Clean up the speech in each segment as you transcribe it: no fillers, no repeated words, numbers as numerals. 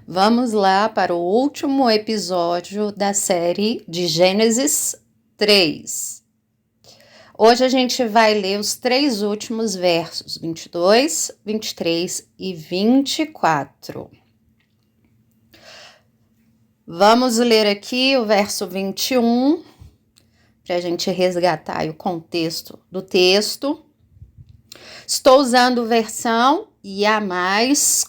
Vamos lá para o último episódio da série de Gênesis 3. Hoje a gente vai ler os 3 últimos versos, 22, 23 e 24. Vamos ler aqui o verso 21, para a gente resgatar o contexto do texto. Estou usando versão IA+,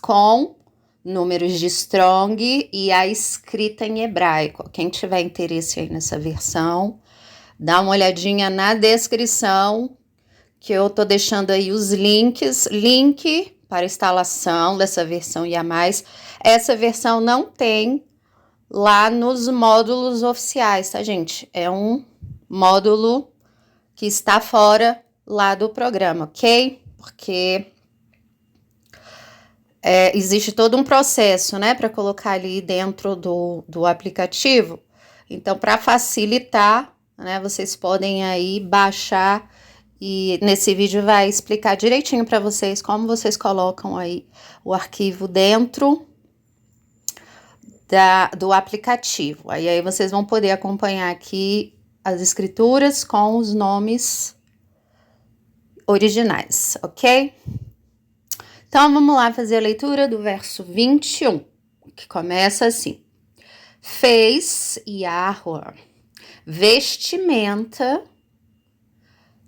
com números de Strong e a escrita em hebraico. Quem tiver interesse aí nessa versão, dá uma olhadinha na descrição, que eu tô deixando aí os links. Link para instalação dessa versão IA+. Essa versão não tem lá nos módulos oficiais, tá, gente? É um módulo que está fora lá do programa, ok? Porque existe todo um processo, né, para colocar ali dentro do aplicativo. Então, para facilitar, né, vocês podem aí baixar, e nesse vídeo vai explicar direitinho para vocês como vocês colocam aí o arquivo dentro do aplicativo. Aí vocês vão poder acompanhar aqui as escrituras com os nomes originais, ok? Então, vamos lá fazer a leitura do verso 21, que começa assim. Fez Yahweh vestimenta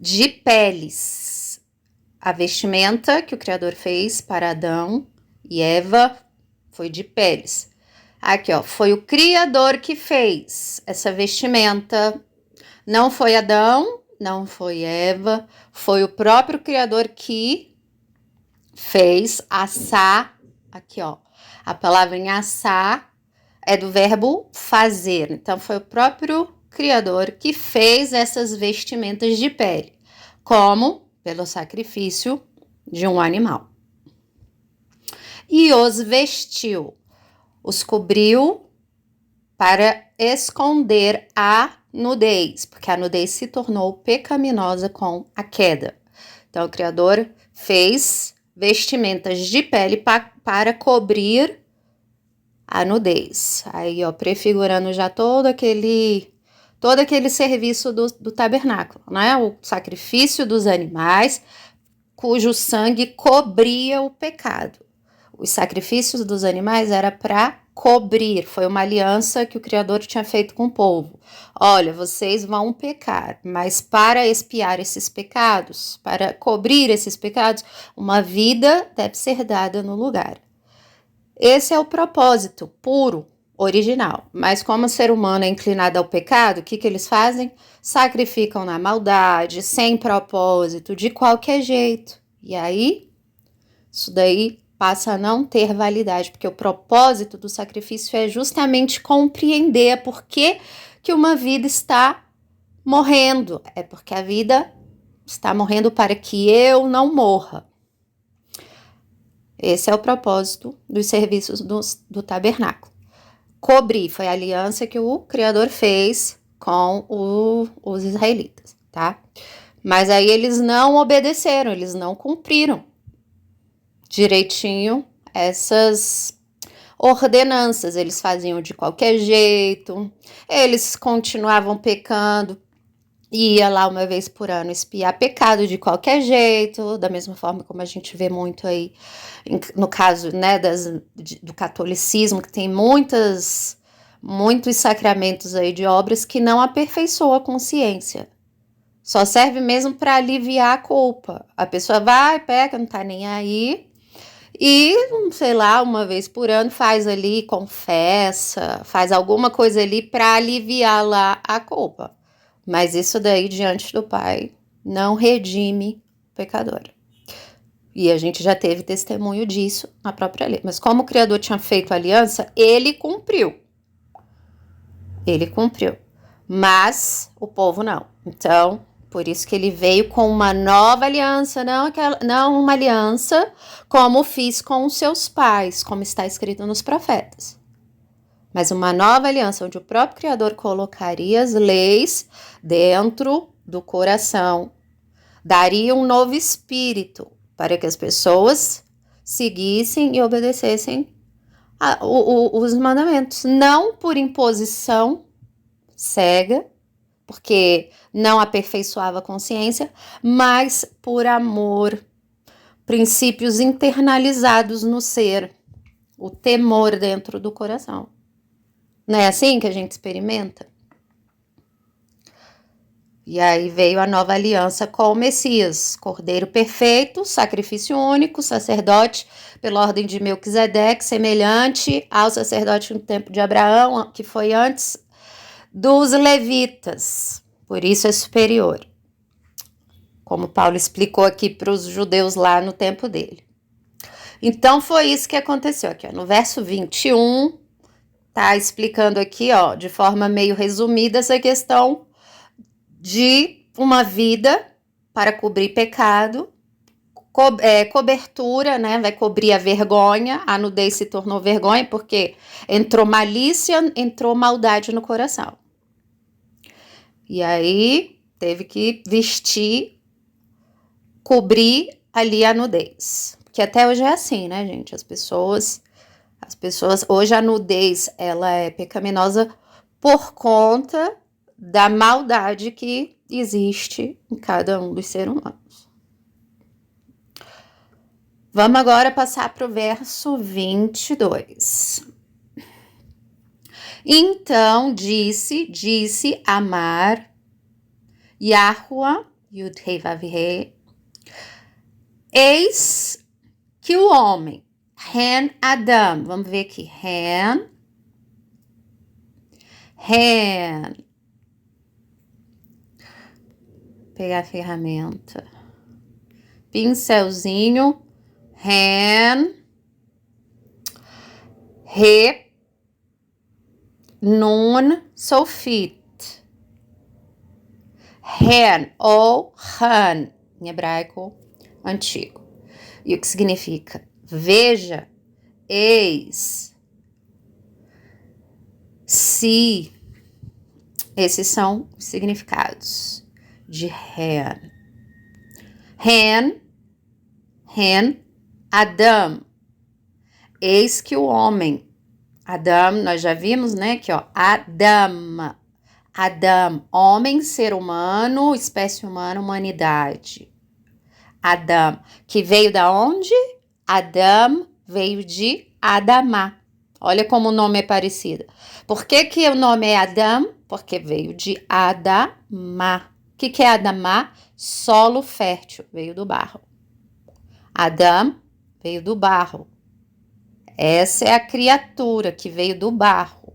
de peles. A vestimenta que o Criador fez para Adão e Eva foi de peles. Aqui, ó, foi o Criador que fez essa vestimenta. Não foi Adão, não foi Eva, foi o próprio Criador que fez. Assá, aqui ó, a palavra em assá é do verbo fazer, então foi o próprio Criador que fez essas vestimentas de pele, como pelo sacrifício de um animal. E os vestiu, os cobriu para esconder a nudez, porque a nudez se tornou pecaminosa com a queda. Então o Criador fez vestimentas de pele para cobrir a nudez. Aí, ó, prefigurando já todo aquele serviço do tabernáculo, né? O sacrifício dos animais, cujo sangue cobria o pecado. Os sacrifícios dos animais era para cobrir, foi uma aliança que o Criador tinha feito com o povo. Olha, vocês vão pecar, mas para expiar esses pecados, para cobrir esses pecados, uma vida deve ser dada no lugar. Esse é o propósito puro, original. Mas como o ser humano é inclinado ao pecado, o que eles fazem? Sacrificam na maldade, sem propósito, de qualquer jeito. E aí, isso daí passa a não ter validade, porque o propósito do sacrifício é justamente compreender por que uma vida está morrendo. É porque a vida está morrendo para que eu não morra. Esse é o propósito dos serviços do tabernáculo. Cobrir foi a aliança que o Criador fez com os israelitas, tá? Mas aí eles não obedeceram, eles não cumpriram direitinho essas ordenanças. Eles faziam de qualquer jeito, eles continuavam pecando, ia lá uma vez por ano espiar pecado de qualquer jeito, da mesma forma como a gente vê muito aí, no caso, né, do catolicismo, que tem muitos sacramentos aí de obras que não aperfeiçoam a consciência. Só serve mesmo para aliviar a culpa. A pessoa vai, peca, não tá nem aí, e, sei lá, uma vez por ano faz ali, confessa, faz alguma coisa ali para aliviar lá a culpa. Mas isso daí, diante do Pai, não redime o pecador. E a gente já teve testemunho disso na própria lei. Mas como o Criador tinha feito a aliança, ele cumpriu. Ele cumpriu. Mas o povo não. Então, por isso que ele veio com uma nova aliança, não uma aliança como fiz com os seus pais, como está escrito nos profetas. Mas uma nova aliança, onde o próprio Criador colocaria as leis dentro do coração, daria um novo espírito para que as pessoas seguissem e obedecessem os mandamentos, não por imposição cega, porque não aperfeiçoava a consciência, mas por amor, princípios internalizados no ser, o temor dentro do coração. Não é assim que a gente experimenta? E aí veio a nova aliança com o Messias, Cordeiro perfeito, sacrifício único, sacerdote pela ordem de Melquisedeque, semelhante ao sacerdote no tempo de Abraão, que foi antes dos levitas, por isso é superior, como Paulo explicou aqui para os judeus lá no tempo dele. Então foi isso que aconteceu aqui, ó, no verso 21, tá explicando aqui, ó, de forma meio resumida essa questão de uma vida para cobrir pecado, cobertura, né? Vai cobrir a vergonha, a nudez se tornou vergonha porque entrou malícia, entrou maldade no coração. E aí teve que vestir, cobrir ali a nudez. Que até hoje é assim, né, gente? As pessoas, hoje a nudez, ela é pecaminosa por conta da maldade que existe em cada um dos seres humanos. Vamos agora passar para o verso 22. Então disse Amar, Yahuwah, Yud-Hei Vav-Hei, eis que o homem, Hen Adam, vamos ver aqui, Hen, pegar a ferramenta, pincelzinho, Hen, Re, Nun, Sofit, Hen ou Han, em hebraico antigo. E o que significa? Veja, eis, se. Esses são os significados de Hen. Hen, Adam. Eis que o homem. Adam, nós já vimos, né? Aqui, ó. Adam, homem, ser humano, espécie humana, humanidade. Adam, que veio da onde? Adam veio de Adamá. Olha como o nome é parecido. Por que o nome é Adam? Porque veio de Adamá. O que é Adamá? Solo fértil, veio do barro. Adam veio do barro. Essa é a criatura que veio do barro.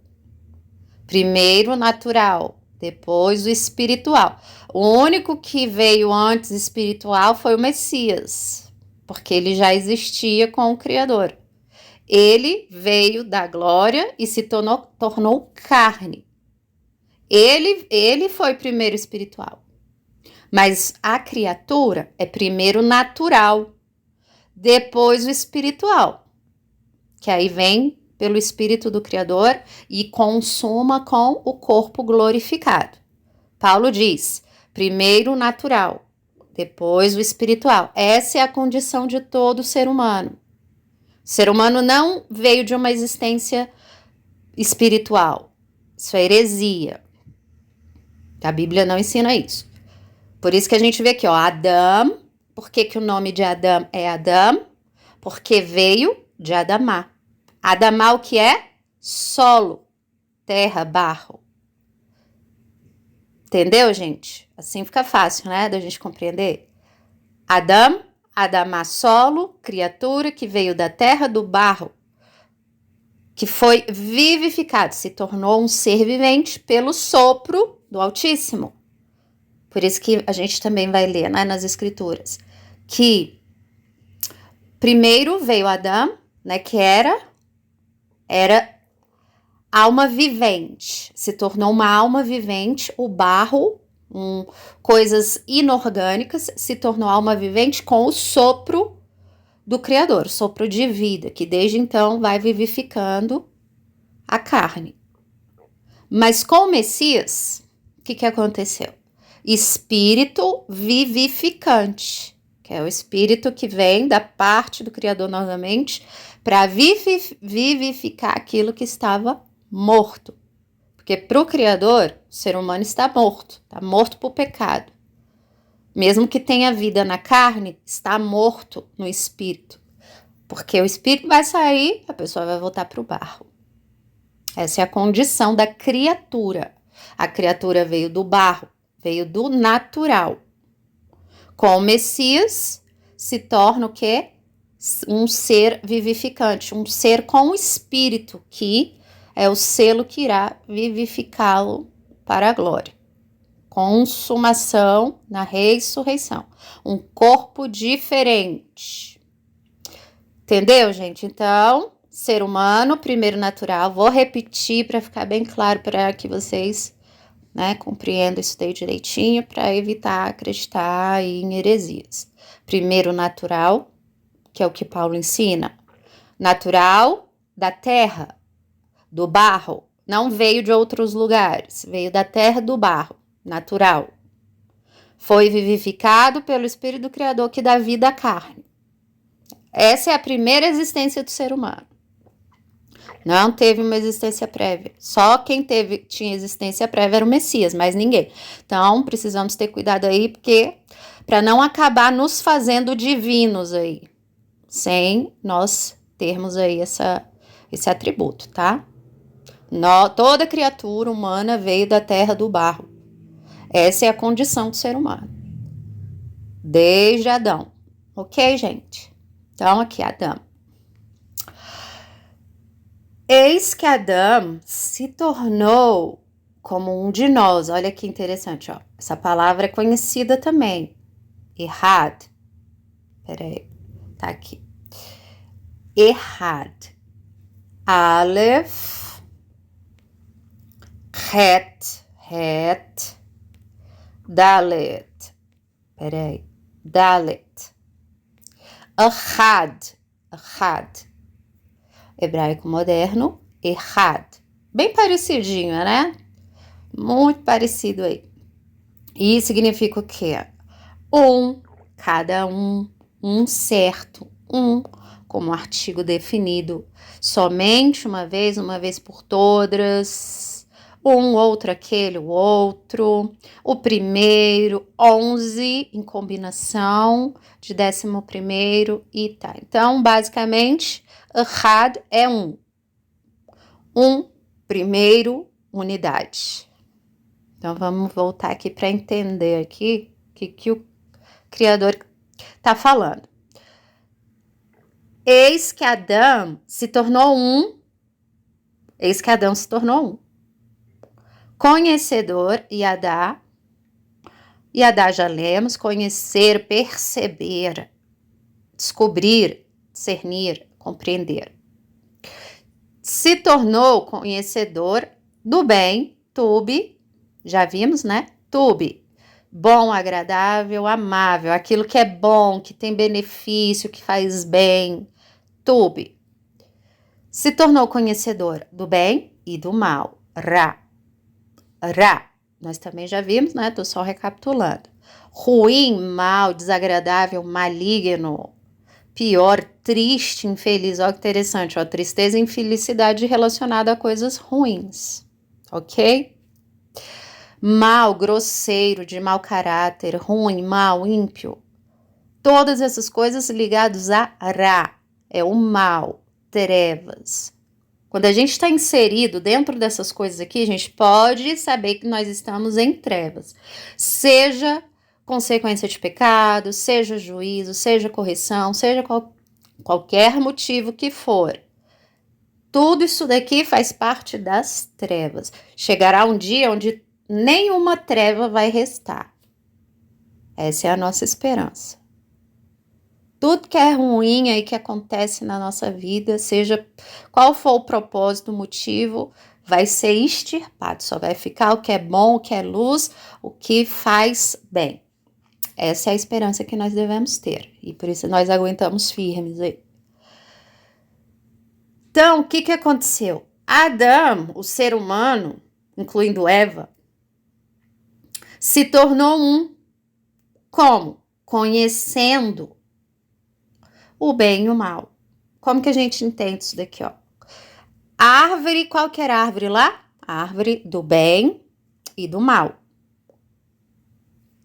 Primeiro o natural, depois o espiritual. O único que veio antes espiritual foi o Messias, porque ele já existia com o Criador. Ele veio da glória e se tornou carne. Ele foi primeiro espiritual. Mas a criatura é primeiro natural, depois o espiritual, que aí vem pelo Espírito do Criador e consuma com o corpo glorificado. Paulo diz, primeiro o natural, depois o espiritual. Essa é a condição de todo ser humano. O ser humano não veio de uma existência espiritual. Isso é heresia. A Bíblia não ensina isso. Por isso que a gente vê aqui, ó, Adão. Por que o nome de Adão é Adão? Porque veio de Adamá. Adamá o que é? Solo, terra, barro. Entendeu, gente? Assim fica fácil, né, da gente compreender. Adão, Adamá, solo, criatura que veio da terra, do barro, que foi vivificado, se tornou um ser vivente pelo sopro do Altíssimo. Por isso que a gente também vai ler, né, nas Escrituras, que primeiro veio Adão, né, que era alma vivente, se tornou uma alma vivente, o barro, coisas inorgânicas, se tornou alma vivente com o sopro do Criador, sopro de vida, que desde então vai vivificando a carne. Mas com o Messias, o que aconteceu? Espírito vivificante, que é o espírito que vem da parte do Criador novamente, para vivificar aquilo que estava morto. Porque para o Criador, o ser humano está morto para o pecado. Mesmo que tenha vida na carne, está morto no espírito. Porque o espírito vai sair, a pessoa vai voltar para o barro. Essa é a condição da criatura. A criatura veio do barro, veio do natural. Com o Messias, se torna o quê? Um ser vivificante, um ser com espírito, que é o selo que irá vivificá-lo para a glória. Consumação na ressurreição. Um corpo diferente. Entendeu, gente? Então, ser humano, primeiro natural. Vou repetir para ficar bem claro, para que vocês, né, compreendam isso daí direitinho, para evitar acreditar em heresias. Primeiro natural, que é o que Paulo ensina. Natural da terra, do barro. Não veio de outros lugares, veio da terra do barro. Natural. Foi vivificado pelo Espírito do Criador que dá vida à carne. Essa é a primeira existência do ser humano. Não teve uma existência prévia. Só quem tinha existência prévia era o Messias, mas ninguém. Então, precisamos ter cuidado aí, porque para não acabar nos fazendo divinos aí, sem nós termos aí esse atributo, tá? Toda criatura humana veio da terra do barro. Essa é a condição do ser humano. Desde Adão. Ok, gente? Então, aqui, Adão. Eis que Adão se tornou como um de nós. Olha que interessante, ó. Essa palavra é conhecida também. Errad. Peraí. Tá aqui. Errad. Aleph. Het. Dalet. Peraí. Dalet. Ahad. Hebraico moderno. Errad. Bem parecidinho, né? Muito parecido aí. E significa o quê? Cada um certo, como artigo definido. Somente uma vez por todas. Outro, aquele, o outro. O primeiro, 11 em combinação de 11º e tá. Então, basicamente, Ahad é primeiro, unidade. Então, vamos voltar aqui para entender aqui o que o Criador está falando. Eis que Adão se tornou Conhecedor, Yadá já lemos, conhecer, perceber, descobrir, discernir, compreender. Se tornou conhecedor do bem, tube, já vimos, né? Tube, bom, agradável, amável, aquilo que é bom, que tem benefício, que faz bem, tube. Se tornou conhecedor do bem e do mal, Ra. Nós também já vimos, né? Tô só recapitulando. Ruim, mal, desagradável, maligno, pior, triste, infeliz. Olha que interessante, ó. Tristeza e infelicidade relacionada a coisas ruins, ok? Mal, grosseiro, de mau caráter, ruim, mal, ímpio. Todas essas coisas ligadas a Ra, é o mal, trevas. Quando a gente está inserido dentro dessas coisas aqui, a gente pode saber que nós estamos em trevas. Seja consequência de pecado, seja juízo, seja correção, seja qualquer motivo que for. Tudo isso daqui faz parte das trevas. Chegará um dia onde nenhuma treva vai restar. Essa é a nossa esperança. Tudo que é ruim aí que acontece na nossa vida, seja qual for o propósito, o motivo, vai ser extirpado. Só vai ficar o que é bom, o que é luz, o que faz bem. Essa é a esperança que nós devemos ter. E por isso nós aguentamos firmes aí. Então, o que aconteceu? Adão, o ser humano, incluindo Eva, se tornou Como? Conhecendo o bem e o mal. como que a gente entende isso daqui, ó? Árvore, qual que era a árvore lá? A árvore do bem e do mal.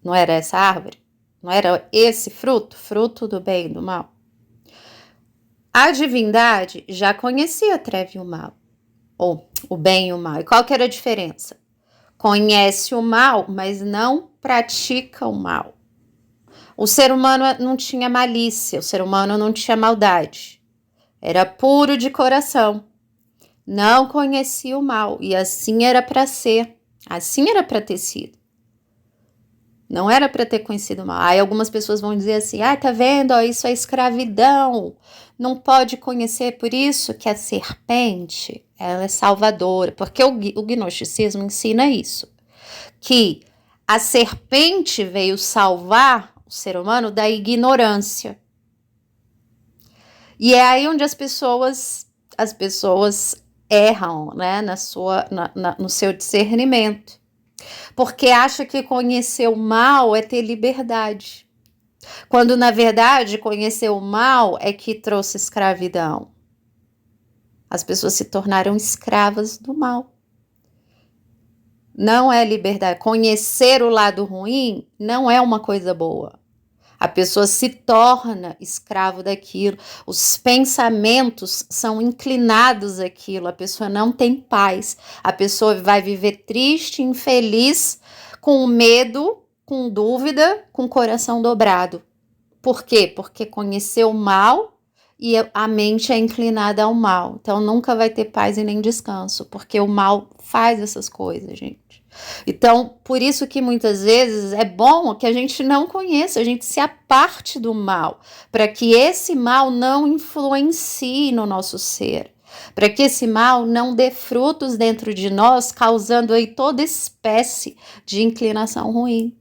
Não era essa árvore? Não era esse fruto? Fruto do bem e do mal. A divindade já conhecia a treva e o mal. Ou o bem e o mal. E qual que era a diferença? Conhece o mal, mas não pratica o mal. O ser humano não tinha malícia, o ser humano não tinha maldade. Era puro de coração. Não conhecia o mal. E assim era para ser. Assim era para ter sido. Não era para ter conhecido o mal. Aí algumas pessoas vão dizer assim, tá vendo? Ó, isso é escravidão. Não pode conhecer, por isso que a serpente, ela é salvadora. Porque o gnosticismo ensina isso. Que a serpente veio salvar o ser humano da ignorância. E é aí onde as pessoas erram, né, no seu discernimento. Porque acha que conhecer o mal é ter liberdade. Quando, na verdade, conhecer o mal é que trouxe escravidão. As pessoas se tornaram escravas do mal. Não é liberdade. Conhecer o lado ruim não é uma coisa boa. A pessoa se torna escravo daquilo. Os pensamentos são inclinados àquilo. A pessoa não tem paz. A pessoa vai viver triste, infeliz, com medo, com dúvida, com o coração dobrado. Por quê? Porque conheceu o mal e a mente é inclinada ao mal. Então nunca vai ter paz e nem descanso, porque o mal faz essas coisas, gente. Então, por isso que muitas vezes é bom que a gente não conheça, a gente se aparte do mal, para que esse mal não influencie no nosso ser, para que esse mal não dê frutos dentro de nós, causando aí toda espécie de inclinação ruim.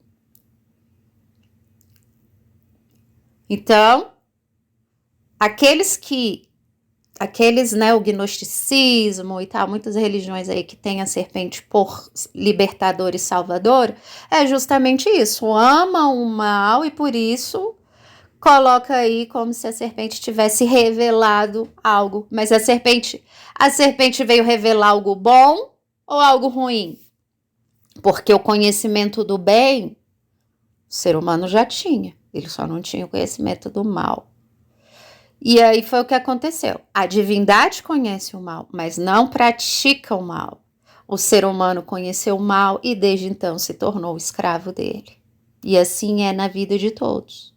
Então, né, o gnosticismo e tal, muitas religiões aí que tem a serpente por libertador e salvador, é justamente isso, ama o mal e por isso coloca aí como se a serpente tivesse revelado algo, mas a serpente veio revelar algo bom ou algo ruim? Porque o conhecimento do bem, o ser humano já tinha, ele só não tinha o conhecimento do mal. E aí foi o que aconteceu. A divindade conhece o mal, mas não pratica o mal. O ser humano conheceu o mal e desde então se tornou escravo dele. E assim é na vida de todos.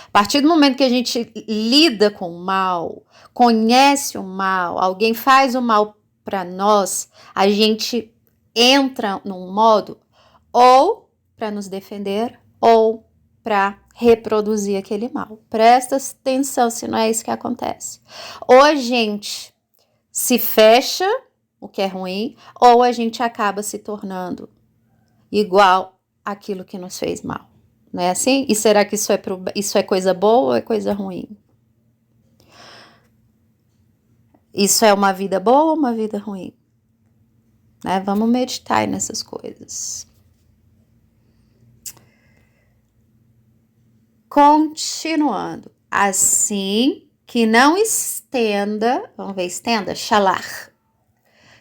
A partir do momento que a gente lida com o mal, conhece o mal, alguém faz o mal para nós, a gente entra num modo ou para nos defender ou para reproduzir aquele mal. Presta atenção se não é isso que acontece. Ou a gente se fecha, o que é ruim, ou a gente acaba se tornando igual àquilo que nos fez mal. Não é assim? E será que isso é coisa boa ou é coisa ruim? Isso é uma vida boa ou uma vida ruim? Né? Vamos meditar nessas coisas. Continuando, assim que não estenda, vamos ver, estenda, shalar.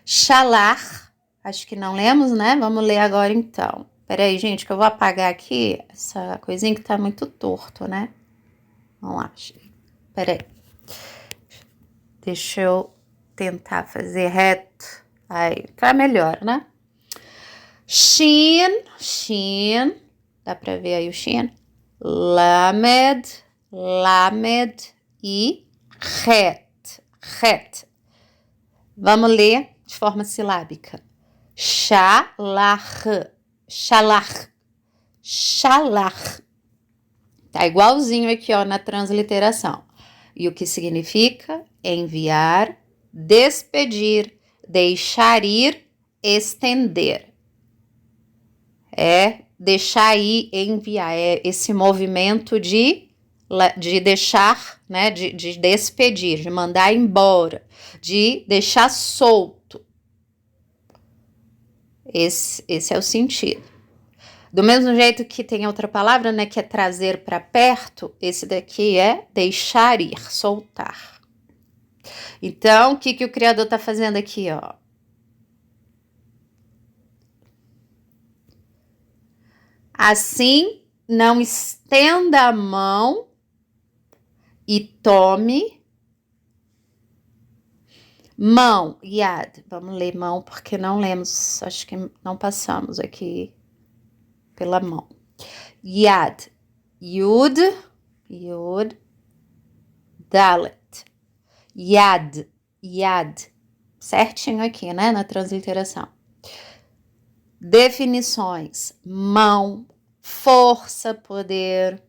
Shalar, acho que não lemos, né? Vamos ler agora então. Peraí, gente, que eu vou apagar aqui essa coisinha que tá muito torto, né? Vamos lá, peraí. Deixa eu tentar fazer reto. Aí, tá melhor, né? Shin, dá pra ver aí o shin? Lamed e Het. Vamos ler de forma silábica. Shalach. Tá igualzinho aqui, ó, na transliteração. E o que significa? Enviar, despedir, deixar ir, estender. É deixar ir, enviar, é esse movimento de deixar, né, de despedir, de mandar embora, de deixar solto. Esse é o sentido. Do mesmo jeito que tem outra palavra, né, que é trazer para perto, esse daqui é deixar ir, soltar. Então, o que o Criador está fazendo aqui, ó? Assim, não estenda a mão e tome mão, yad. Vamos ler mão porque não lemos, acho que não passamos aqui pela mão. Yad, yud, dalet. Yad, certinho aqui, né, na transliteração. Definições: mão, força, poder,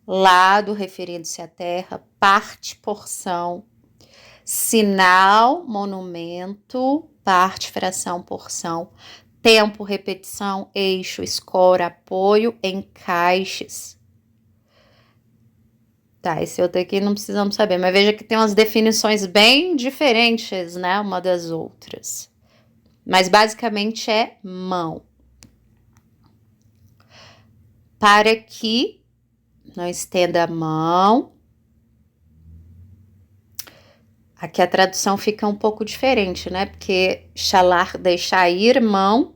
lado, referindo-se à terra, parte, porção, sinal, monumento, parte, fração, porção, tempo, repetição, eixo, escora, apoio, encaixes. Tá, esse outro aqui não precisamos saber, mas veja que tem umas definições bem diferentes, né, uma das outras. Mas basicamente é mão. Para que não estenda a mão. Aqui a tradução fica um pouco diferente, né? Porque shalar, deixar ir, mão.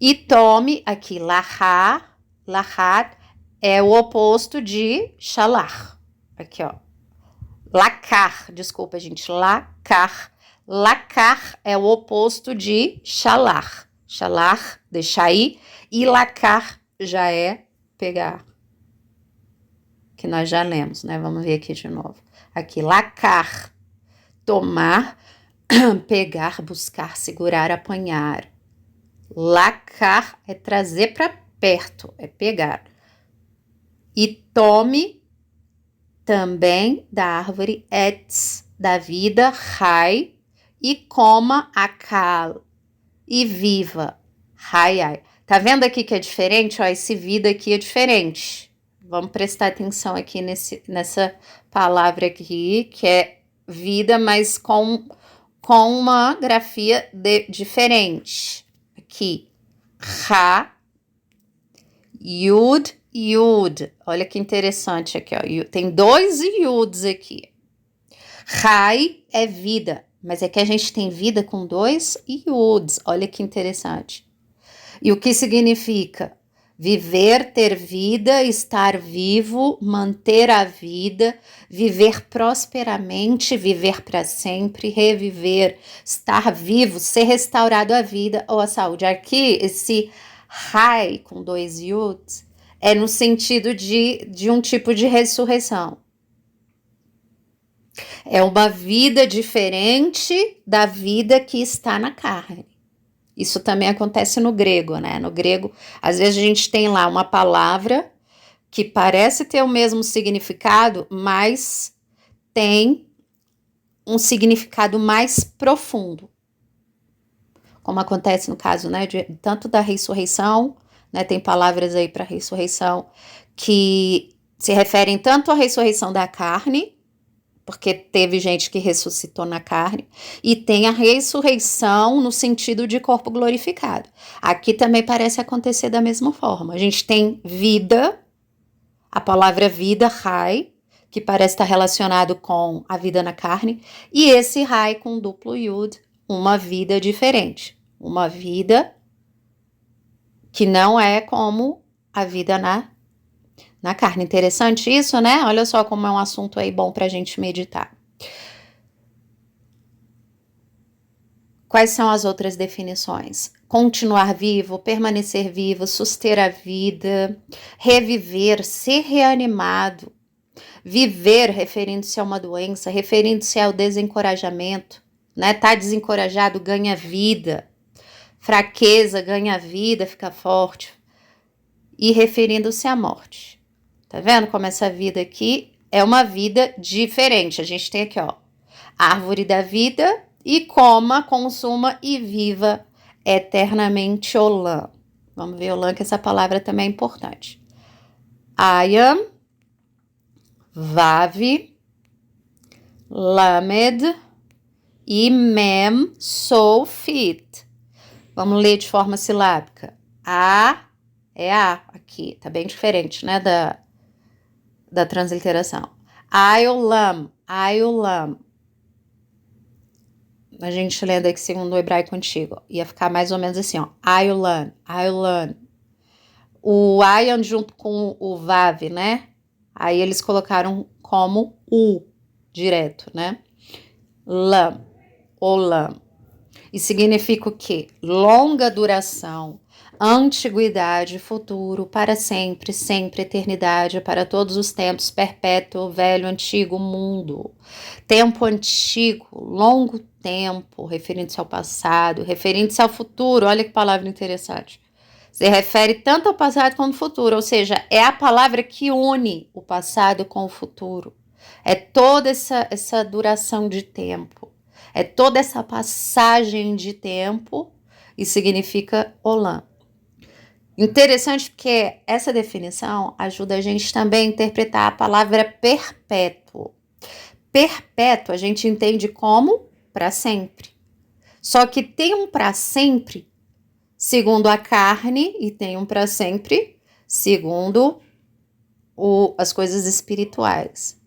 E tome, aqui, lahat é o oposto de shalar. Aqui, ó. Lacar, desculpa, gente, lacar. Lacar é o oposto de shalar. Shalar, deixar ir. E lacar já é pegar. Que nós já lemos, né? Vamos ver aqui de novo. Aqui, lacar, tomar, pegar, buscar, segurar, apanhar. Lacar é trazer para perto, é pegar. E tome também da árvore etz, da vida, rai, e coma akal, e viva, rai. Tá vendo aqui que é diferente? Ó, esse vida aqui é diferente. Vamos prestar atenção aqui nessa palavra aqui, que é vida, mas com uma grafia diferente. Aqui, Ra, Yud. Olha que interessante aqui, ó. Tem 2 Yuds aqui. Rai é vida, mas aqui a gente tem vida com 2 Yuds. Olha que interessante. E o que significa? Viver, ter vida, estar vivo, manter a vida, viver prosperamente, viver para sempre, reviver, estar vivo, ser restaurado à vida ou à saúde. Aqui, esse Rai com 2 yuds é no sentido de um tipo de ressurreição. É uma vida diferente da vida que está na carne. Isso também acontece no grego, né? No grego, às vezes a gente tem lá uma palavra que parece ter o mesmo significado, mas tem um significado mais profundo. Como acontece no caso, né, tanto da ressurreição, né, tem palavras aí para ressurreição que se referem tanto à ressurreição da carne, porque teve gente que ressuscitou na carne, e tem a ressurreição no sentido de corpo glorificado. Aqui também parece acontecer da mesma forma. A gente tem vida, a palavra vida, rai, que parece estar relacionado com a vida na carne, e esse rai com duplo yud, uma vida diferente. Uma vida que não é como a vida na carne. Interessante isso, né? Olha só como é um assunto aí bom pra gente meditar. Quais são as outras definições? Continuar vivo, permanecer vivo, suster a vida, reviver, ser reanimado, viver, referindo-se a uma doença, referindo-se ao desencorajamento, né? Tá desencorajado, ganha vida, fraqueza, ganha vida, fica forte, e referindo-se à morte. Tá vendo como essa vida aqui é uma vida diferente? A gente tem aqui, ó, árvore da vida, e coma, consuma e viva eternamente Olam. Vamos ver Olam, que essa palavra também é importante. Ayam, Vav, Lamed e Mem, Sofit. Vamos ler de forma silábica. A é A aqui, tá bem diferente, né, da transliteração. Aiolam, Aiolam. A gente lendo aqui segundo o hebraico antigo, ia ficar mais ou menos assim, ó. Aiolan, Aiolan. O Ayan junto com o Vav, né? Aí eles colocaram como U, direto, né? Lam, Olam. E significa o quê? Longa duração, antiguidade, futuro, para sempre, sempre, eternidade, para todos os tempos, perpétuo, velho, antigo, mundo. Tempo antigo, longo tempo, referindo-se ao passado, referindo-se ao futuro. Olha que palavra interessante. Se refere tanto ao passado quanto ao futuro, ou seja, é a palavra que une o passado com o futuro. É toda essa duração de tempo. É toda essa passagem de tempo e significa Olam. Interessante porque essa definição ajuda a gente também a interpretar a palavra perpétuo. Perpétuo a gente entende como para sempre. Só que tem um para sempre segundo a carne e tem um para sempre segundo as coisas espirituais.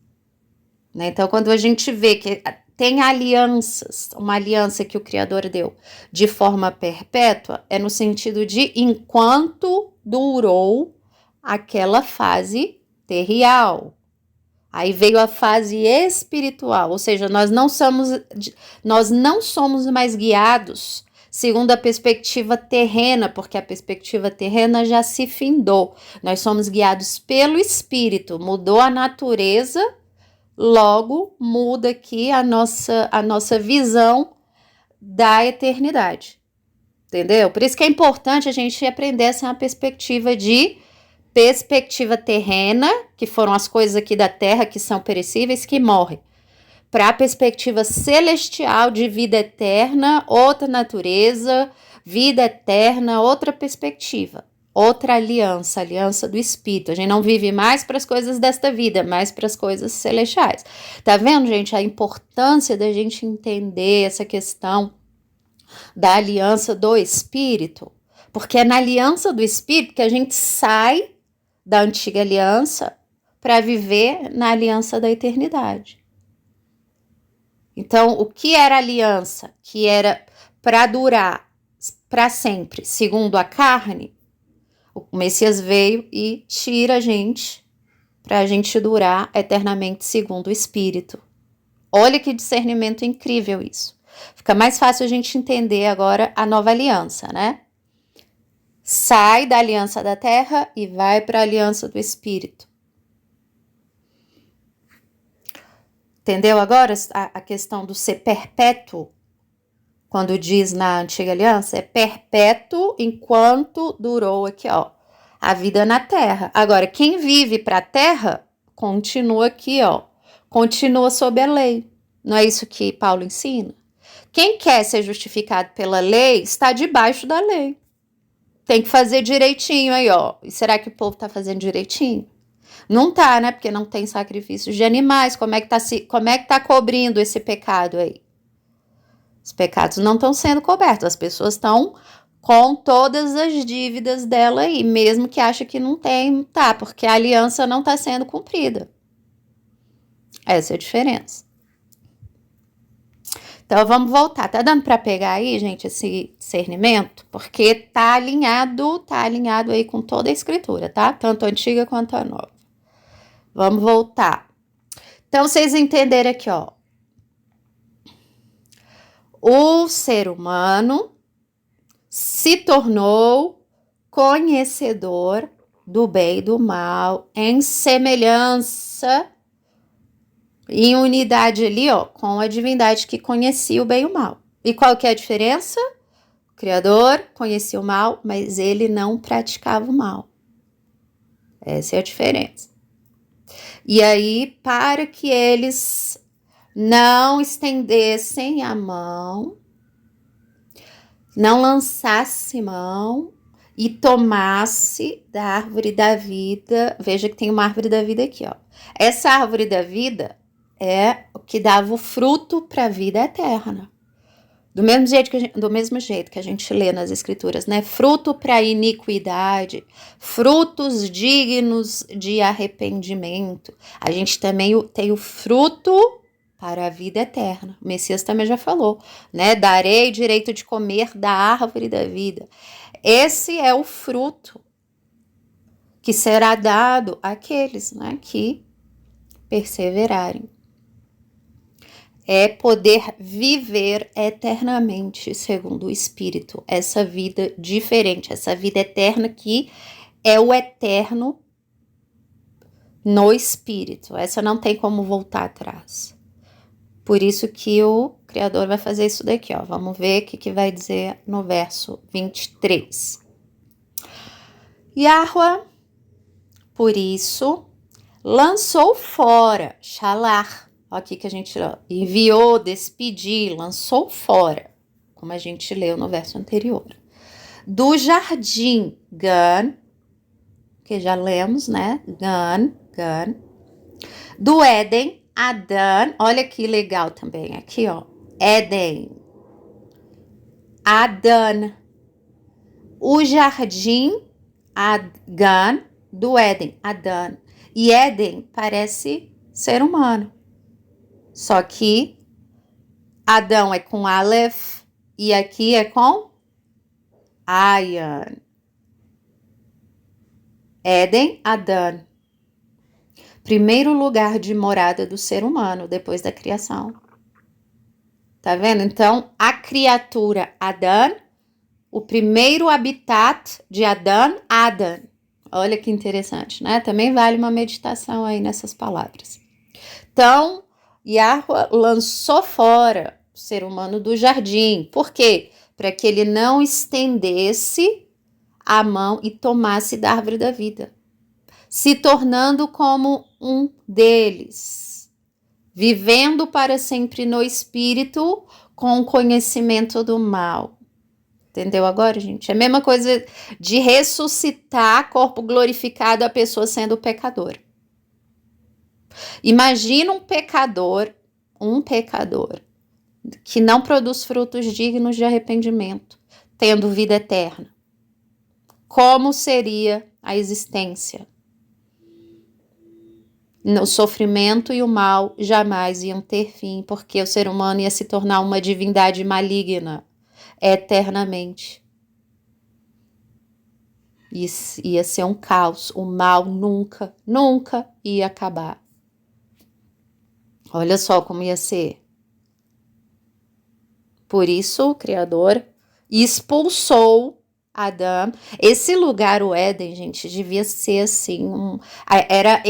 Né? Então, quando a gente vê que tem alianças, uma aliança que o Criador deu de forma perpétua, é no sentido de enquanto durou aquela fase terrial. Aí veio a fase espiritual, ou seja, nós não somos mais guiados segundo a perspectiva terrena, porque a perspectiva terrena já se findou. Nós somos guiados pelo Espírito, mudou a natureza. Logo, muda aqui a nossa visão da eternidade, entendeu? Por isso que é importante a gente aprender essa perspectiva terrena, que foram as coisas aqui da terra que são perecíveis, que morrem, para a perspectiva celestial de vida eterna, outra natureza, vida eterna, outra perspectiva. Outra aliança, aliança do Espírito. A gente não vive mais para as coisas desta vida, mais para as coisas celestiais. Tá vendo, gente, a importância da gente entender essa questão da aliança do Espírito? Porque é na aliança do Espírito que a gente sai da antiga aliança para viver na aliança da eternidade. Então, o que era aliança? Que era para durar para sempre, segundo a carne, o Messias veio e tira a gente para a gente durar eternamente segundo o Espírito. Olha que discernimento incrível isso. Fica mais fácil a gente entender agora a nova aliança, né? Sai da aliança da terra e vai para a aliança do Espírito. Entendeu agora a questão do ser perpétuo? Quando diz na antiga aliança, é perpétuo enquanto durou aqui, ó, a vida na terra. Agora, quem vive para a terra, continua aqui, ó, continua sob a lei. Não é isso que Paulo ensina? Quem quer ser justificado pela lei, está debaixo da lei. Tem que fazer direitinho aí, ó. E será que o povo está fazendo direitinho? Não tá, né? Porque não tem sacrifícios de animais. Como é que tá cobrindo esse pecado aí? Os pecados não estão sendo cobertos, as pessoas estão com todas as dívidas dela aí, mesmo que ache que não tem, tá, porque a aliança não está sendo cumprida. Essa é a diferença. Então, vamos voltar. Tá dando para pegar aí, gente, esse discernimento? Porque tá alinhado aí com toda a escritura, tá? Tanto a antiga quanto a nova. Vamos voltar. Então, vocês entenderam aqui, ó. O ser humano se tornou conhecedor do bem e do mal, em semelhança, em unidade ali, ó, com a divindade que conhecia o bem e o mal. E qual que é a diferença? O Criador conhecia o mal, mas ele não praticava o mal. Essa é a diferença. E aí, para que eles não estendessem a mão, não lançasse mão e tomasse da árvore da vida. Veja que tem uma árvore da vida aqui, ó. Essa árvore da vida é o que dava o fruto para a vida eterna. Do mesmo jeito que a gente lê nas escrituras, né? Fruto para iniquidade, frutos dignos de arrependimento. A gente também tem o fruto para a vida eterna. O Messias também já falou, né? Darei direito de comer da árvore da vida. Esse é o fruto que será dado àqueles, né, que perseverarem. É poder viver eternamente, segundo o Espírito, essa vida diferente, essa vida eterna que é o eterno no Espírito. Essa não tem como voltar atrás. Por isso que o Criador vai fazer isso daqui, ó. Vamos ver o que vai dizer no verso 23. Yahweh, por isso, lançou fora, shalar. Aqui que a gente enviou, despediu, lançou fora, como a gente leu no verso anterior. Do jardim, Gan, que já lemos, né? Gan. Do Éden, Adão, olha que legal também, aqui ó, Éden, Adão, o jardim, Gan, do Éden, Adão. E Éden parece ser humano. Só que Adão é com Aleph e aqui é com Ayan. Éden, Adão. Primeiro lugar de morada do ser humano depois da criação. Tá vendo? Então, a criatura Adão, o primeiro habitat de Adão, Adão. Olha que interessante, né? Também vale uma meditação aí nessas palavras. Então, Yahweh lançou fora o ser humano do jardim. Por quê? Para que ele não estendesse a mão e tomasse da árvore da vida, se tornando como um deles, vivendo para sempre no espírito com o conhecimento do mal. Entendeu agora, gente? É a mesma coisa de ressuscitar corpo glorificado, a pessoa sendo pecador. Imagina um pecador que não produz frutos dignos de arrependimento, tendo vida eterna. Como seria a existência? O sofrimento e o mal jamais iam ter fim, porque o ser humano ia se tornar uma divindade maligna eternamente. Ia ser um caos. O mal nunca ia acabar. Olha só como ia ser. Por isso, o Criador expulsou Adão. Esse lugar, o Éden, gente, devia ser assim, era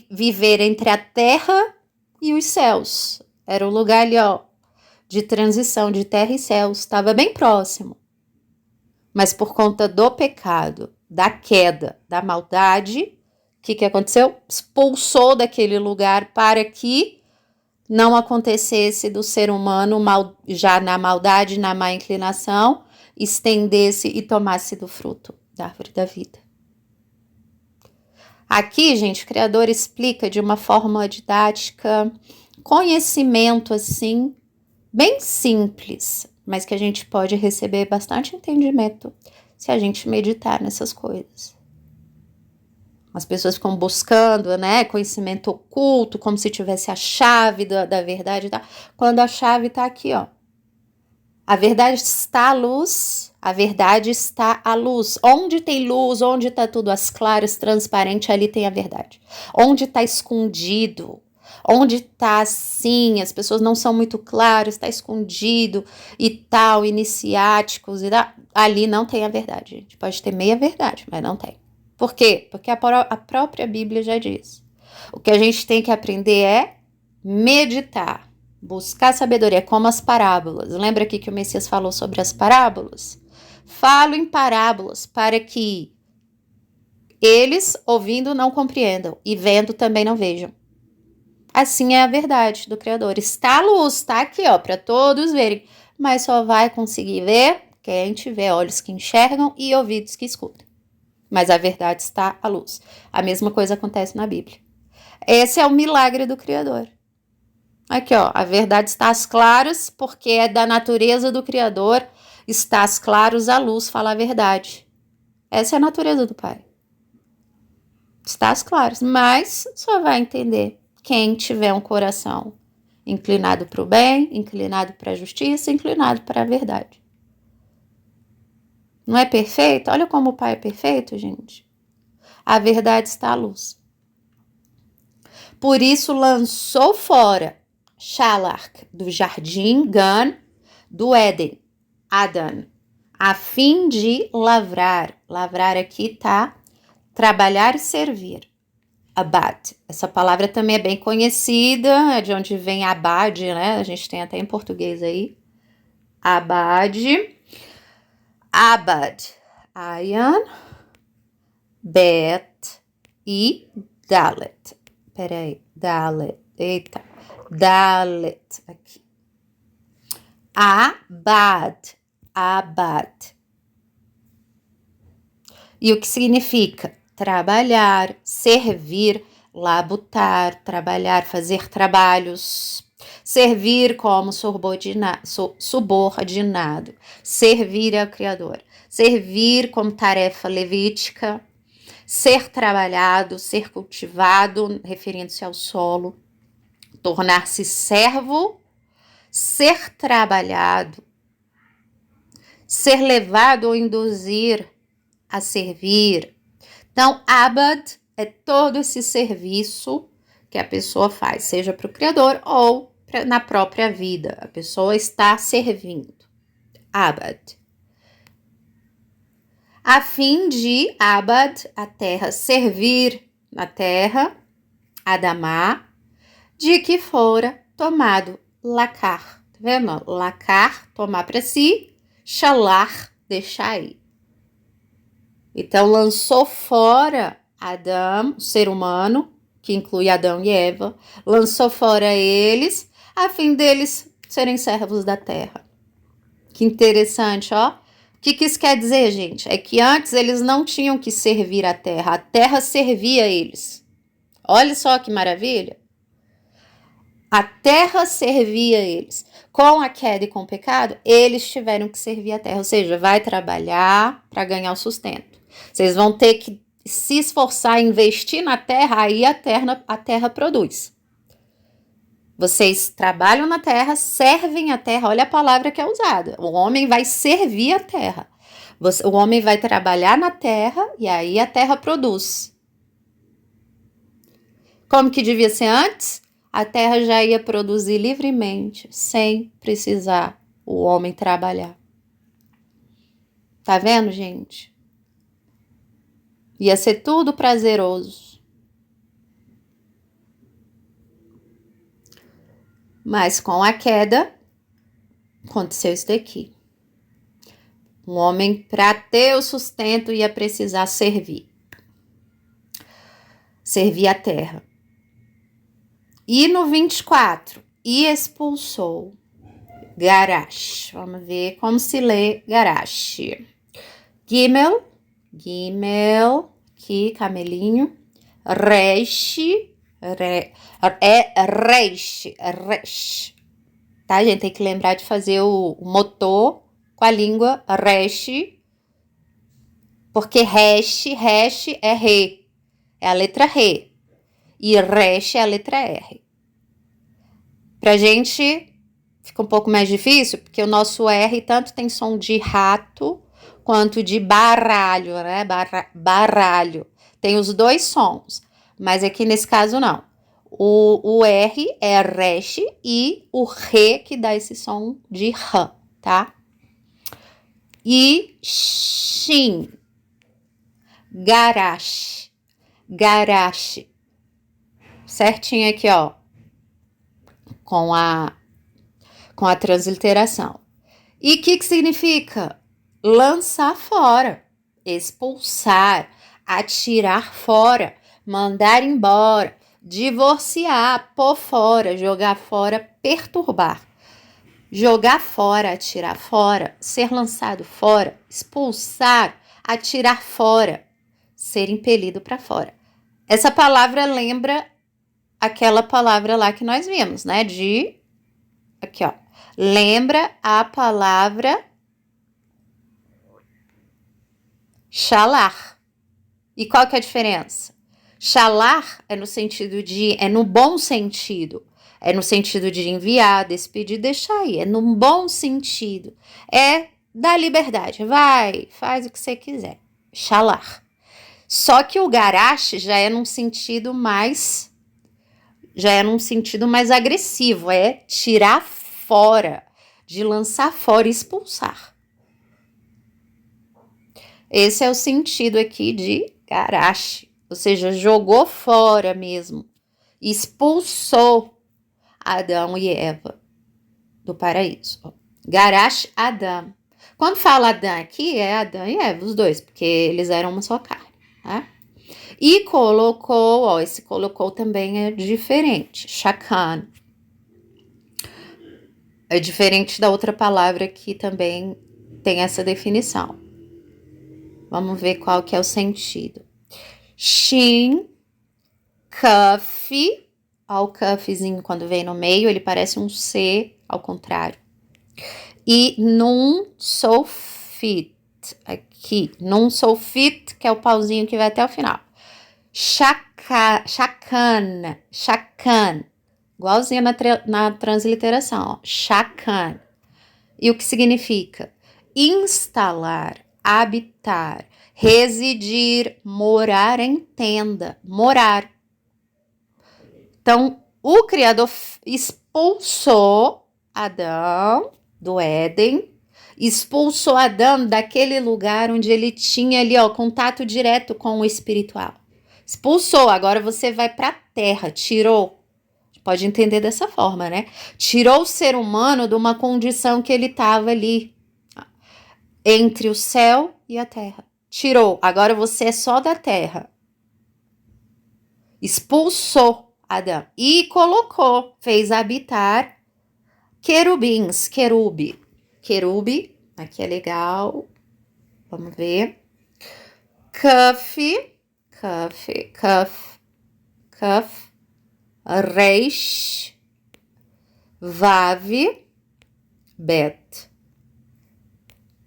viver entre a terra e os céus. Era um lugar ali, ó, de transição de terra e céus. Estava bem próximo. Mas por conta do pecado, da queda, da maldade, o que aconteceu? Expulsou daquele lugar para que não acontecesse do ser humano já na maldade, na má inclinação, estendesse e tomasse do fruto da árvore da vida. Aqui, gente, o Criador explica de uma forma didática, conhecimento assim, bem simples, mas que a gente pode receber bastante entendimento se a gente meditar nessas coisas. As pessoas ficam buscando, né, conhecimento oculto, como se tivesse a chave da verdade, tá? Quando a chave está aqui, ó. A verdade está à luz, a verdade está à luz. Onde tem luz, onde está tudo às claras, transparente, ali tem a verdade. Onde está escondido, onde está assim, as pessoas não são muito claras, está escondido e tal, iniciáticos, e tal, ali não tem a verdade. A gente pode ter meia verdade, mas não tem. Por quê? Porque a própria Bíblia já diz. O que a gente tem que aprender é meditar, buscar sabedoria, como as parábolas. Lembra aqui que o Messias falou sobre as parábolas? Falo em parábolas para que eles, ouvindo, não compreendam e vendo também não vejam. Assim é a verdade do Criador. Está a luz, está aqui, ó, para todos verem, mas só vai conseguir ver quem tiver olhos que enxergam e ouvidos que escutam. Mas a verdade está à luz. A mesma coisa acontece na Bíblia. Esse é o milagre do Criador. Aqui, ó, a verdade está às claras, porque é da natureza do Criador, está às claras a luz, fala a verdade. Essa é a natureza do Pai. Está às claras, mas só vai entender quem tiver um coração inclinado para o bem, inclinado para a justiça, inclinado para a verdade. Não é perfeito? Olha como o Pai é perfeito, gente. A verdade está à luz. Por isso lançou fora Shalach do jardim Gan do Éden, Adão, a fim de lavrar. Lavrar aqui tá trabalhar e servir. Abad. Essa palavra também é bem conhecida, é de onde vem abad, né? A gente tem até em português aí. Abad. Abad. Ayan. Bet. E Dalet. Peraí. Dalet. Eita. Dalet. Aqui. Abad. Abad. E o que significa? Trabalhar, servir, labutar, trabalhar, fazer trabalhos, servir como subordinado, servir ao Criador, servir como tarefa levítica, ser trabalhado, ser cultivado, referindo-se ao solo, tornar-se servo, ser trabalhado, ser levado ou induzir a servir. Então, abad é todo esse serviço que a pessoa faz, seja para o Criador ou na própria vida. A pessoa está servindo. Abad. A fim de abad, a terra, servir na terra, Adamá, de que fora tomado lacar. Tá vendo? Lacar, tomar para si, shalar, deixar aí. Então, lançou fora Adão, o ser humano, que inclui Adão e Eva, lançou fora eles, a fim deles serem servos da terra. Que interessante, ó. O que isso quer dizer, gente? É que antes eles não tinham que servir a terra servia eles. Olha só que maravilha. A terra servia eles. Com a queda e com o pecado, eles tiveram que servir a terra, ou seja, vai trabalhar para ganhar o sustento. Vocês vão ter que se esforçar, investir na terra, aí a terra produz. Vocês trabalham na terra, servem a terra, olha a palavra que é usada. O homem vai servir a terra. O homem vai trabalhar na terra e aí a terra produz. Como que devia ser antes? A terra já ia produzir livremente, sem precisar o homem trabalhar. Tá vendo, gente? Ia ser tudo prazeroso. Mas com a queda, aconteceu isso daqui. Um homem, para ter o sustento, ia precisar servir. Servir a terra. E no 24, e expulsou Garash. Vamos ver como se lê Garash. Gimel, aqui, camelinho. Resh, Resh. Tá, gente? Tem que lembrar de fazer o motor com a língua Resh, porque Resh é Re, é a letra Re. E Resh é a letra R. Pra gente fica um pouco mais difícil, porque o nosso R tanto tem som de rato quanto de baralho, né? Baralho. Tem os dois sons, mas aqui nesse caso não. O R é Resh e o Re que dá esse som de R, tá? E Shin. Garash. Certinho aqui, ó. Com a transliteração. E o que significa? Lançar fora, expulsar, atirar fora, mandar embora, divorciar, pôr fora, jogar fora, perturbar. Jogar fora, atirar fora, ser lançado fora, expulsar, atirar fora, ser impelido para fora. Essa palavra lembra aquela palavra lá que nós vimos, né? Aqui, ó. Lembra a palavra shalar. E qual que é a diferença? Shalar é no bom sentido. É no sentido de enviar, despedir, deixar ir. É no bom sentido. É da liberdade. Vai, faz o que você quiser. Shalar. Só que o garash já é num sentido mais agressivo, é tirar fora, de lançar fora, expulsar. Esse é o sentido aqui de garash, ou seja, jogou fora mesmo, expulsou Adão e Eva do paraíso. Garash Adam. Quando fala Adão aqui, é Adão e Eva, os dois, porque eles eram uma só carne, tá? E colocou, esse colocou também é diferente, shakan. É diferente da outra palavra que também tem essa definição. Vamos ver qual que é o sentido. Shin, kaf, ó, o kafzinho quando vem no meio, ele parece um C ao contrário. E nun sofit, aqui, nun sofit, que é o pauzinho que vai até o final. Shakan, igualzinho na transliteração, ó, shakan. E o que significa? Instalar, habitar, residir, morar em tenda, morar. Então, o Criador expulsou Adão do Éden, expulsou Adão daquele lugar onde ele tinha ali, ó, contato direto com o espiritual. Expulsou, agora você vai para a terra, tirou. Pode entender dessa forma, né? Tirou o ser humano de uma condição que ele estava ali, entre o céu e a terra. Tirou, agora você é só da terra. Expulsou Adão e colocou, fez habitar querubins, querube, aqui é legal, vamos ver. Kaf, Reish, Vav, Bet.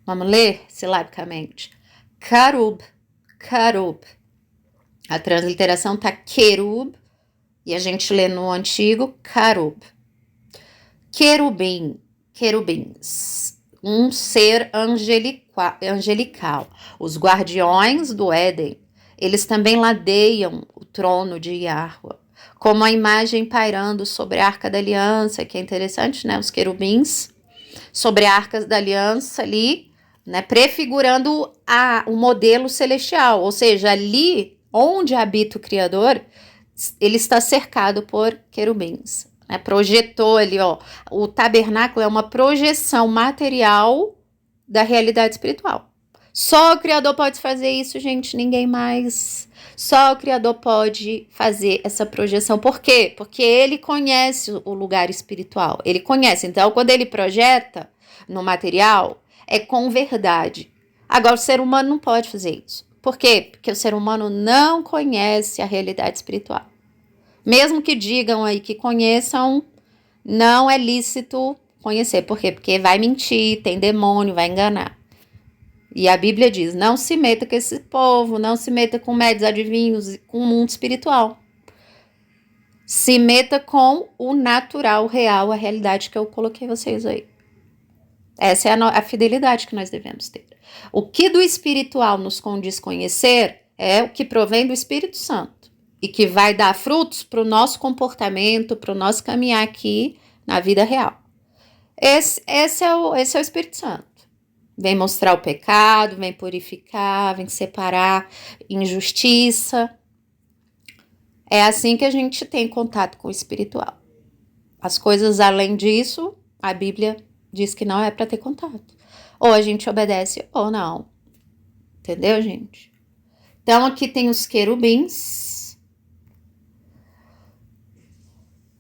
Vamos ler silabicamente. Karub. A transliteração tá querub e a gente lê no antigo Karub. Querubins. Um ser angelical. Os guardiões do Éden, eles também ladeiam o trono de Yahweh, como a imagem pairando sobre a Arca da Aliança, que é interessante, né? Os querubins sobre a Arca da Aliança ali, né? Prefigurando o modelo celestial, ou seja, ali onde habita o Criador, ele está cercado por querubins. Né? Projetou ali, ó, o tabernáculo é uma projeção material da realidade espiritual. Só o Criador pode fazer isso, gente, ninguém mais. Só o Criador pode fazer essa projeção. Por quê? Porque ele conhece o lugar espiritual. Ele conhece. Então, quando ele projeta no material, é com verdade. Agora, o ser humano não pode fazer isso. Por quê? Porque o ser humano não conhece a realidade espiritual. Mesmo que digam aí que conheçam, não é lícito conhecer. Por quê? Porque vai mentir, tem demônio, vai enganar. E a Bíblia diz, não se meta com esse povo, não se meta com médios, adivinhos, com o mundo espiritual. Se meta com o natural, real, a realidade que eu coloquei vocês aí. Essa é a fidelidade que nós devemos ter. O que do espiritual nos condiz conhecer é o que provém do Espírito Santo e que vai dar frutos para o nosso comportamento, para o nosso caminhar aqui na vida real. Esse é o Espírito Santo. Vem mostrar o pecado, vem purificar, vem separar injustiça. É assim que a gente tem contato com o espiritual. As coisas além disso, a Bíblia diz que não é para ter contato. Ou a gente obedece ou não. Entendeu, gente? Então, aqui tem os querubins.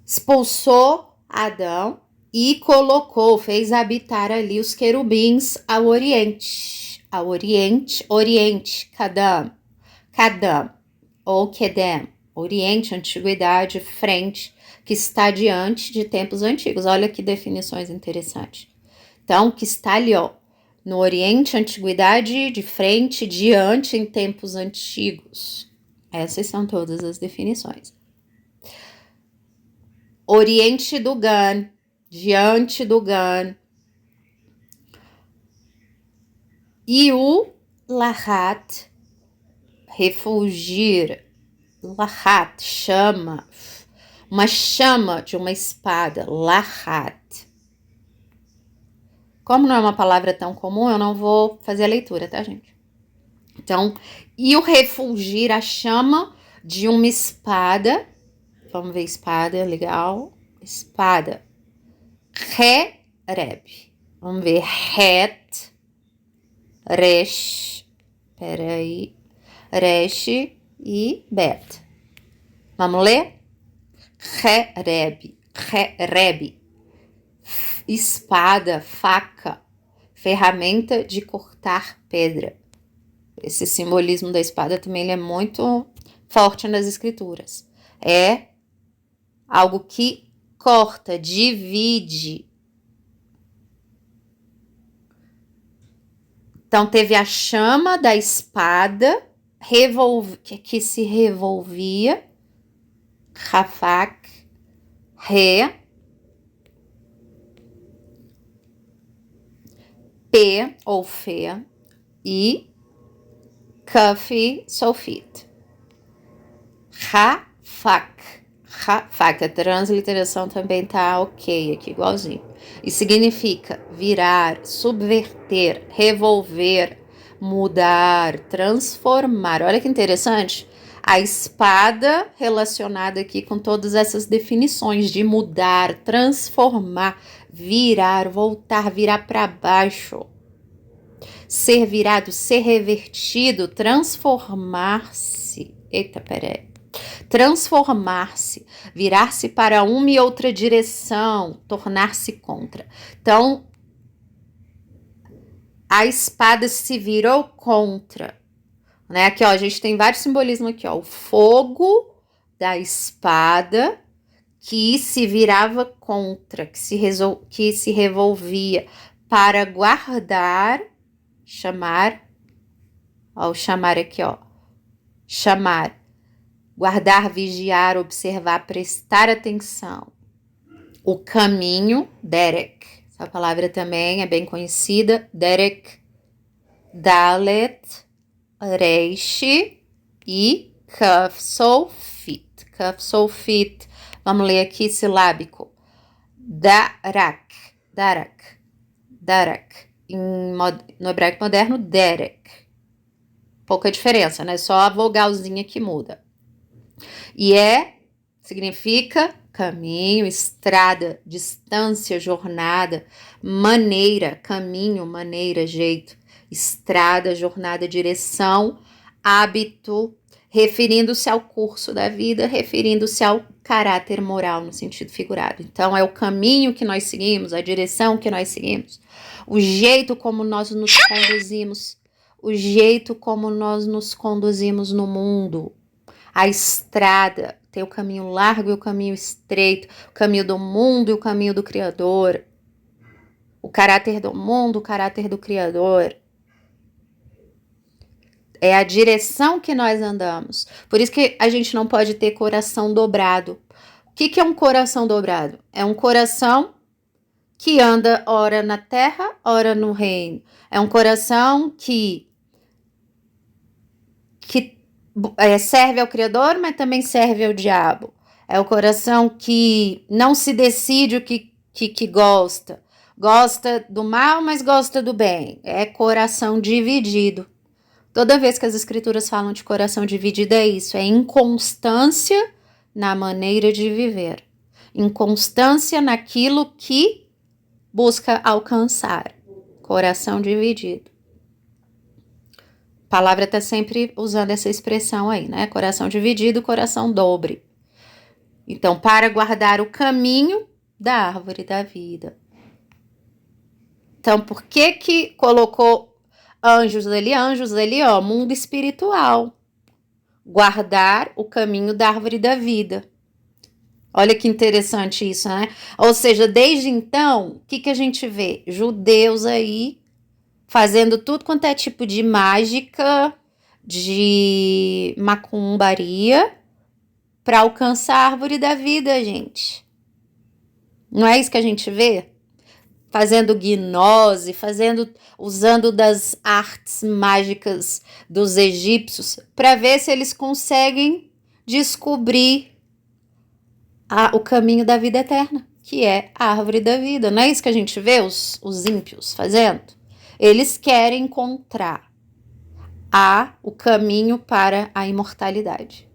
Expulsou Adão e colocou, fez habitar ali os querubins ao oriente. Oriente, Kadam ou Kedem. Oriente, antiguidade, frente, que está diante de tempos antigos. Olha que definições interessantes. Então, que está ali, ó, no Oriente, antiguidade, de frente, diante, em tempos antigos. Essas são todas as definições. Oriente do Gan, diante do Gan. E o Lahat, refulgir. Lahat, chama. Uma chama de uma espada. Lahat. Como não é uma palavra tão comum, eu não vou fazer a leitura, tá, gente? Então, e o refulgir, a chama de uma espada. Vamos ver espada, legal. Espada. Reb. Vamos ver. Het. Resh. Peraí. Resh e Bet. Vamos ler? Reb. Espada, faca, ferramenta de cortar pedra. Esse simbolismo da espada também ele é muito forte nas escrituras. É algo que corta, divide. Então, teve a chama da espada que se revolvia. Rafak, Re, P ou Fê e Kaf, Sofit. Rafak. A transliteração também tá ok aqui, igualzinho. E significa virar, subverter, revolver, mudar, transformar. Olha que interessante. A espada relacionada aqui com todas essas definições de mudar, transformar, virar, voltar, virar para baixo. Ser virado, ser revertido, transformar-se. Eita, peraí. Transformar-se, virar-se para uma e outra direção, tornar-se contra. Então, a espada se virou contra, né? Aqui, ó, a gente tem vários simbolismos aqui, ó. O fogo da espada que se virava contra, que se revolvia para guardar, chamar, ó, o chamar aqui, ó. Chamar. Guardar, vigiar, observar, prestar atenção. O caminho, derek. Essa palavra também é bem conhecida. Derek, dalet, reish e kaf, sofit. Kaf, sofit. Vamos ler aqui silábico. Darak. No hebraico moderno, derek. Pouca diferença, né? Só a vogalzinha que muda. E significa caminho, estrada, distância, jornada, maneira, caminho, maneira, jeito, estrada, jornada, direção, hábito, referindo-se ao curso da vida, referindo-se ao caráter moral no sentido figurado. Então, é o caminho que nós seguimos, a direção que nós seguimos, o jeito como nós nos conduzimos, o jeito como nós nos conduzimos no mundo. A estrada, tem o caminho largo e o caminho estreito, o caminho do mundo e o caminho do Criador. O caráter do mundo, o caráter do Criador. É a direção que nós andamos. Por isso que a gente não pode ter coração dobrado. O que é um coração dobrado? É um coração que anda ora na terra, ora no reino. É um coração que serve ao Criador, mas também serve ao diabo. É o coração que não se decide o que gosta. Gosta do mal, mas gosta do bem. É coração dividido. Toda vez que as escrituras falam de coração dividido é isso. É inconstância na maneira de viver. Inconstância naquilo que busca alcançar. Coração dividido. A palavra está sempre usando essa expressão aí, né? Coração dividido, coração dobre. Então, para guardar o caminho da árvore da vida. Então, por que colocou anjos ali? Anjos ali, ó, mundo espiritual. guardar o caminho da árvore da vida. Olha que interessante isso, né? Ou seja, desde então, o que a gente vê? Judeus aí fazendo tudo quanto é tipo de mágica, de macumbaria, para alcançar a árvore da vida, gente. Não é isso que a gente vê? Fazendo gnose, usando das artes mágicas dos egípcios para ver se eles conseguem descobrir o caminho da vida eterna, que é a árvore da vida. Não é isso que a gente vê os ímpios fazendo? Eles querem encontrar o caminho para a imortalidade.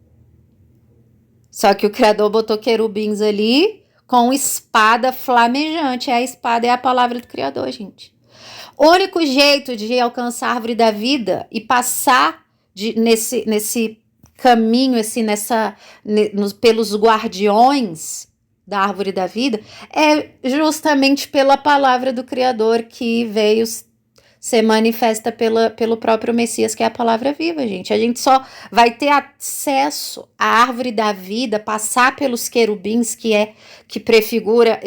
Só que o Criador botou querubins ali com espada flamejante. A espada é a palavra do Criador, gente. O único jeito de alcançar a árvore da vida e passar nesse caminho, pelos guardiões da árvore da vida, é justamente pela palavra do Criador que veio ser manifesta pelo próprio Messias, que é a palavra viva, gente. A gente só vai ter acesso à árvore da vida, passar pelos querubins, que prefigura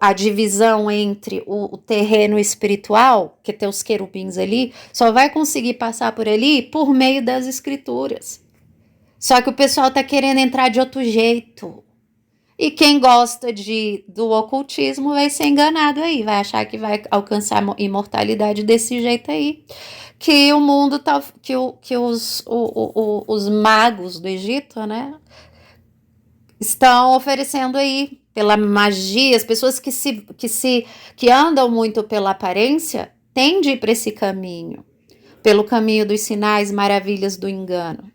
a divisão entre o terreno espiritual, que tem os querubins ali, só vai conseguir passar por ali por meio das escrituras. Só que o pessoal tá querendo entrar de outro jeito. E quem gosta do ocultismo vai ser enganado aí, vai achar que vai alcançar a imortalidade desse jeito aí. Que o mundo tá. Que os magos do Egito, né? Estão oferecendo aí pela magia. As pessoas que andam muito pela aparência tendem a ir para esse caminho, pelo caminho dos sinais, maravilhas do engano.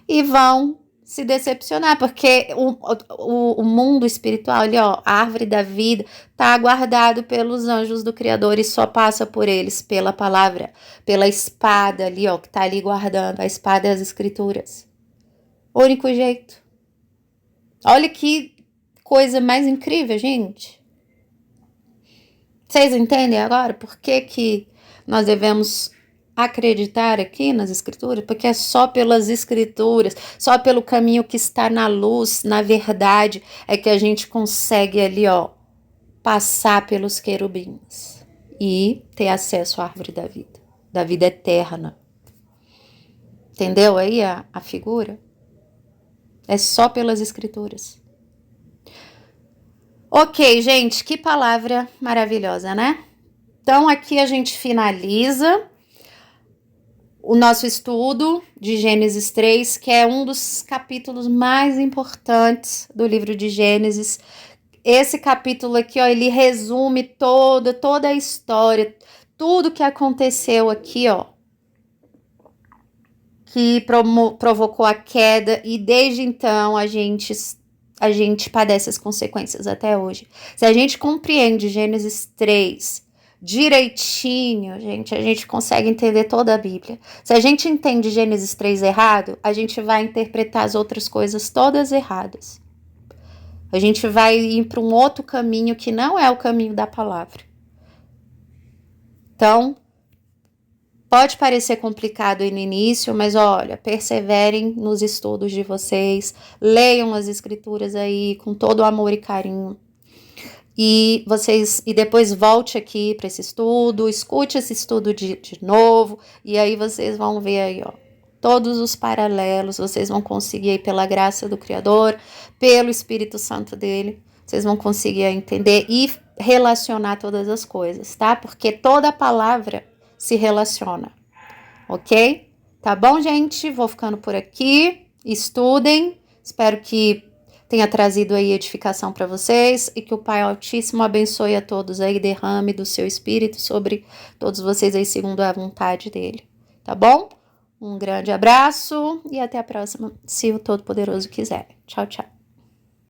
E vão se decepcionar, porque o mundo espiritual ali, ó, a árvore da vida, tá guardado pelos anjos do Criador e só passa por eles pela palavra, pela espada ali, ó, que tá ali guardando, a espada das escrituras. O único jeito. Olha que coisa mais incrível, gente. Vocês entendem agora por que nós devemos acreditar aqui nas escrituras? Porque é só pelas escrituras, só pelo caminho que está na luz, na verdade, é que a gente consegue ali, ó, passar pelos querubins e ter acesso à árvore da vida eterna. Entendeu aí a figura? É só pelas escrituras. Ok, gente, que palavra maravilhosa, né? Então, aqui a gente finaliza o nosso estudo de Gênesis 3, que é um dos capítulos mais importantes do livro de Gênesis. Esse capítulo aqui, ó, ele resume toda a história, tudo que aconteceu aqui, ó, que provocou a queda, e desde então a gente padece as consequências até hoje. Se a gente compreende Gênesis 3 direitinho, gente, a gente consegue entender toda a Bíblia. Se a gente entende Gênesis 3 errado, a gente vai interpretar as outras coisas todas erradas. A gente vai ir para um outro caminho que não é o caminho da palavra. Então, pode parecer complicado aí no início, mas olha, perseverem nos estudos de vocês, leiam as escrituras aí com todo o amor e carinho. E depois volte aqui para esse estudo, escute esse estudo de novo, e aí vocês vão ver aí, ó, todos os paralelos, vocês vão conseguir aí, pela graça do Criador, pelo Espírito Santo dele, vocês vão conseguir entender e relacionar todas as coisas, tá? Porque toda palavra se relaciona, ok? Tá bom, gente? Vou ficando por aqui, estudem, espero que tenha trazido aí edificação para vocês e que o Pai Altíssimo abençoe a todos aí, derrame do seu Espírito sobre todos vocês aí, segundo a vontade dele, tá bom? Um grande abraço e até a próxima, se o Todo-Poderoso quiser. Tchau, tchau.